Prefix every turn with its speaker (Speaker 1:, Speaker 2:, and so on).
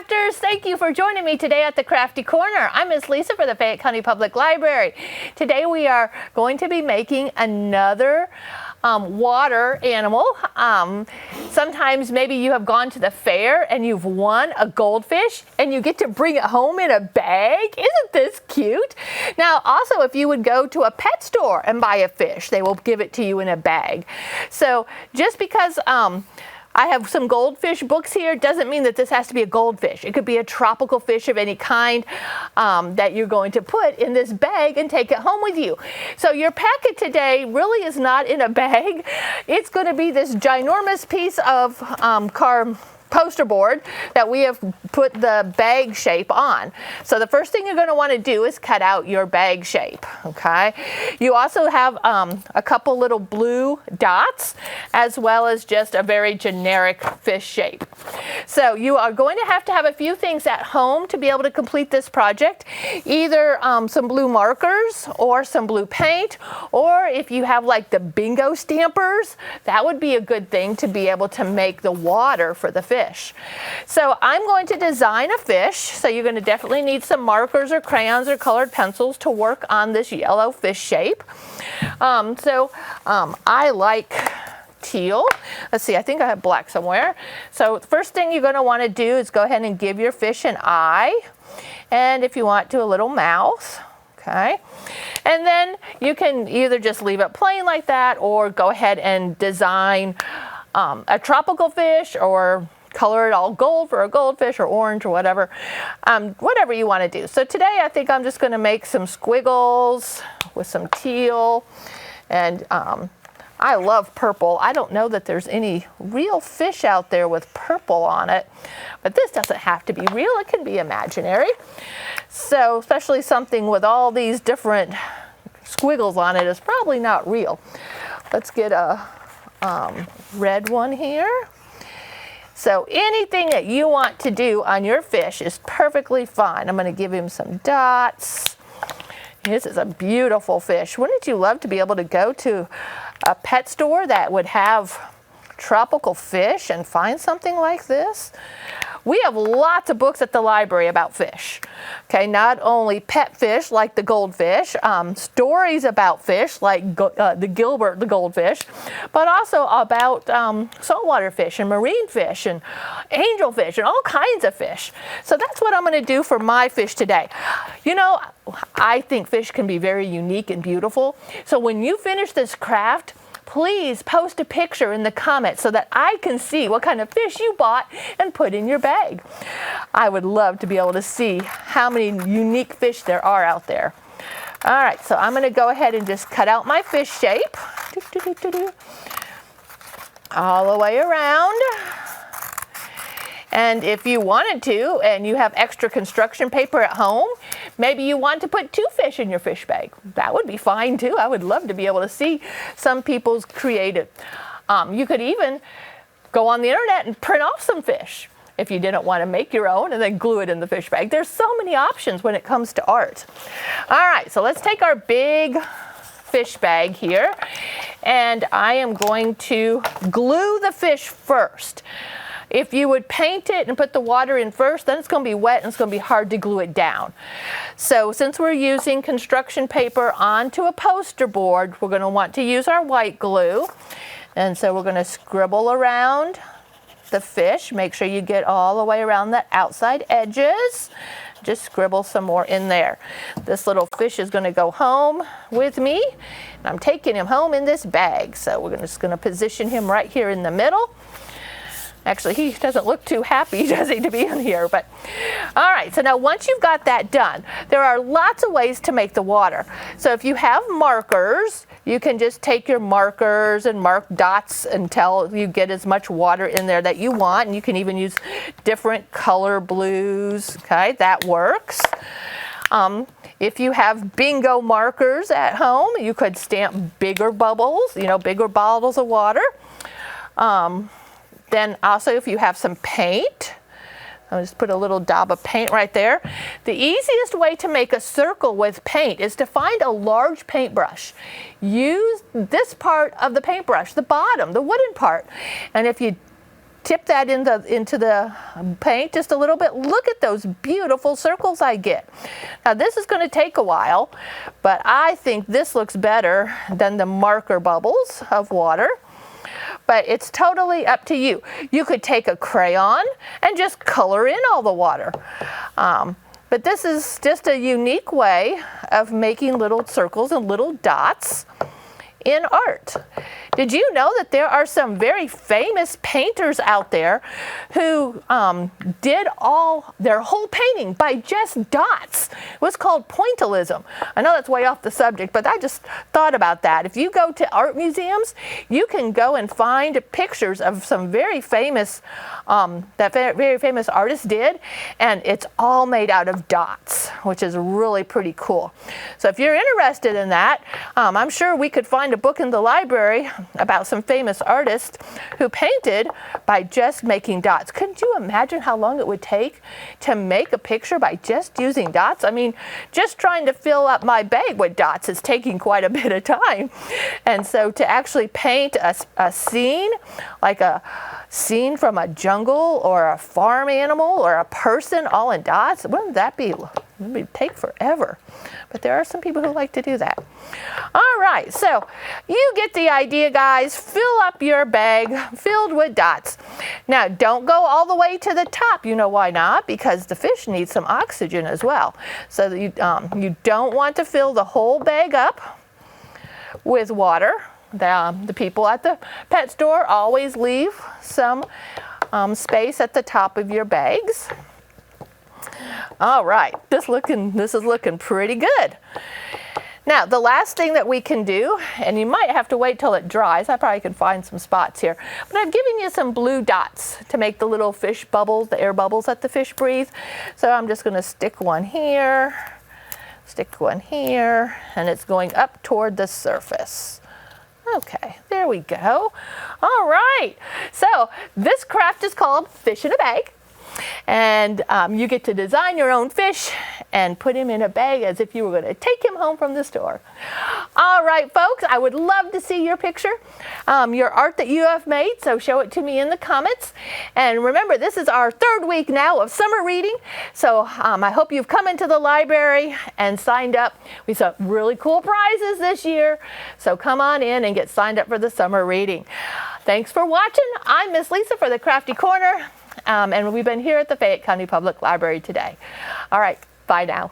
Speaker 1: Chapters, thank you for joining me today at the Crafty Corner. I'm Miss Lisa for the Fayette County Public Library. Today we are going to be making another water animal. Sometimes maybe you have gone to the fair and you've won a goldfish and you get to bring it home in a bag. Isn't this cute? Now also, if you would go to a pet store and buy a fish, they will give it to you in a bag. So just because I have some goldfish books here doesn't mean that this has to be a goldfish. It could be a tropical fish of any kind that you're going to put in this bag and take it home with you. So your packet today really is not in a bag. It's going to be this ginormous piece of poster board that we have put the bag shape on. So the first thing you're going to want to do is cut out your bag shape, okay? You also have a couple little blue dots as well as just a very generic fish shape. So you are going to have a few things at home to be able to complete this project. Either some blue markers or some blue paint, or if you have like the bingo stampers, that would be a good thing to be able to make the water for the fish. So I'm going to design a fish, so you're going to definitely need some markers or crayons or colored pencils to work on this yellow fish shape. I like teal. Let's see, I think I have black somewhere. So the first thing you're going to want to do is go ahead and give your fish an eye, and if you want to, a little mouth. Okay, and then you can either just leave it plain like that or go ahead and design a tropical fish or color it all gold for a goldfish or orange or whatever, whatever you want to do. So today I think I'm just going to make some squiggles with some teal, and I love purple. I don't know that there's any real fish out there with purple on it, but this doesn't have to be real. It can be imaginary. So especially something with all these different squiggles on it is probably not real. Let's get a red one here. So anything that you want to do on your fish is perfectly fine. I'm going to give him some dots. This is a beautiful fish. Wouldn't you love to be able to go to a pet store that would have tropical fish and find something like this? We have lots of books at the library about fish. Okay, not only pet fish like the goldfish, stories about fish like the Gilbert the goldfish, but also about saltwater fish and marine fish and angelfish and all kinds of fish. So that's what I'm going to do for my fish today. You know, I think fish can be very unique and beautiful. So when you finish this craft, please post a picture in the comments so that I can see what kind of fish you bought and put in your bag. I would love to be able to see how many unique fish there are out there. All right, so I'm going to go ahead and just cut out my fish shape. All the way around. And if you wanted to, and you have extra construction paper at home, maybe you want to put 2 fish in your fish bag. That would be fine too. I would love to be able to see some people's creative. You could even go on the internet and print off some fish if you didn't want to make your own and then glue it in the fish bag. There's so many options when it comes to art. All right, so let's take our big fish bag here, and I am going to glue the fish first. If you would paint it and put the water in first, then it's going to be wet and it's going to be hard to glue it down. So since we're using construction paper onto a poster board, we're going to want to use our white glue. And so we're going to scribble around the fish. Make sure you get all the way around the outside edges. Just scribble some more in there. This little fish is going to go home with me. And I'm taking him home in this bag. So we're just going to position him right here in the middle. Actually, he doesn't look too happy, does he, to be in here? But all right, so now once you've got that done, there are lots of ways to make the water. So if you have markers, you can just take your markers and mark dots until you get as much water in there that you want. And you can even use different color blues, okay? That works. If you have bingo markers at home, you could stamp bigger bubbles, bigger bottles of water. Then also if you have some paint, I'll just put a little dab of paint right there. The easiest way to make a circle with paint is to find a large paintbrush. Use this part of the paintbrush, the bottom, the wooden part. And if you tip that into the paint just a little bit. Look at those beautiful circles I get. Now this is going to take a while, but I think this looks better than the marker bubbles of water. But it's totally up to you. You could take a crayon and just color in all the water. But this is just a unique way of making little circles and little dots in art. Did you know that there are some very famous painters out there who did their whole painting by just dots? It was called pointillism. I know that's way off the subject, but I just thought about that. If you go to art museums, you can go and find pictures of some very famous, very famous artists did, and it's all made out of dots, which is really pretty cool. So if you're interested in that, I'm sure we could find a book in the library about some famous artists who painted by just making dots. Couldn't you imagine how long it would take to make a picture by just using dots? I mean, just trying to fill up my bag with dots is taking quite a bit of time. And so to actually paint a scene, like a scene from a jungle or a farm animal or a person all in dots, wouldn't that be? It would take forever. But there are some people who like to do that. All right, so you get the idea, guys. Fill up your bag filled with dots. Now, don't go all the way to the top. You know why not? Because the fish need some oxygen as well. So you don't want to fill the whole bag up with water. The people at the pet store always leave some space at the top of your bags. All right, this is looking pretty good. Now, the last thing that we can do, and you might have to wait till it dries. I probably can find some spots here. But I've given you some blue dots to make the little fish bubbles, the air bubbles that the fish breathe. So I'm just going to stick one here, and it's going up toward the surface. Okay, there we go. All right, so this craft is called Fish in a Bag. And you get to design your own fish and put him in a bag as if you were going to take him home from the store. All right, folks, I would love to see your picture, your art that you have made, so show it to me in the comments. And remember, this is our 3rd week now of summer reading, so I hope you've come into the library and signed up. We saw really cool prizes this year, so come on in and get signed up for the summer reading. Thanks for watching. I'm Miss Lisa for the Crafty Corner. And we've been here at the Fayette County Public Library today. All right, bye now.